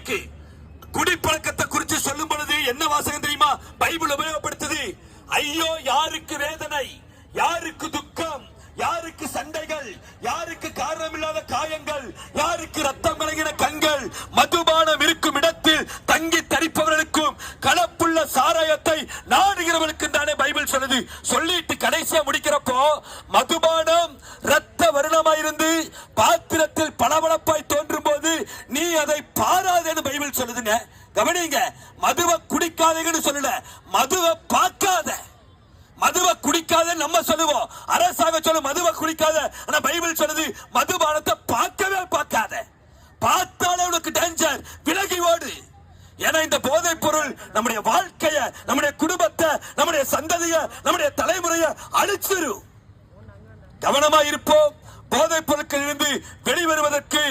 இருக்கு. குடிப்பழக்கத்தை குறித்து சொல்லும் பொழுது என்ன வாசகம் தெரியுமா பைபிள் உபயோகப்படுத்துது? ஐயோ யாருக்கு வேதனை, யாருக்கு துக்கம், யாருக்கு சண்டைகள், யாருக்கு காரணமில்லாத காயங்கள், யாருக்கு ரத்தம் கலங்கின கண்கள், மதுபானம் இருக்கும் இடத்தில் தங்கி தரிப்பவர்களுக்கும் கலப்புள்ள சாராயத்தை நாடுகிறவர்களுக்கு தானே பைபிள் சொல்லுது. சொல்லிட்டு கடைசியா முடிக்கிறப்போ மதுபானம் ரத்த வருணமாயிருந்து பாத்திரத்தில் பளபளப்பாய் தோன்றும் போது நீ அதை பாராதேன்னு பைபிள் சொல்லுதுங்க. கவனிங்க, மதுவை குடிக்காதேன்னு சொல்லல, மதுவை பார்க்காத. மதுவை குடிக்காத நம்ம சொல்லுவோம், அரசாங்கம் சொல்ல மதுவை குடிக்காத. ஆனா பைபிள் சொல்லுது மதுபானத்தை பார்க்கவே பார்க்காத. பார்த்தாலே உனக்கு டேஞ்சர், விலகி ஓடு. ஏன்னா இந்த போதைப் பொருள் நம்முடைய வாழ்க்கைய, நம்முடைய குடும்பத்தை, நம்முடைய சந்ததிய, நம்முடைய தலைமுறையை அழிச்சிரும். கவனமா இருப்போம். போதைப் பொருட்களில் இருந்து வெளிவருவதற்கு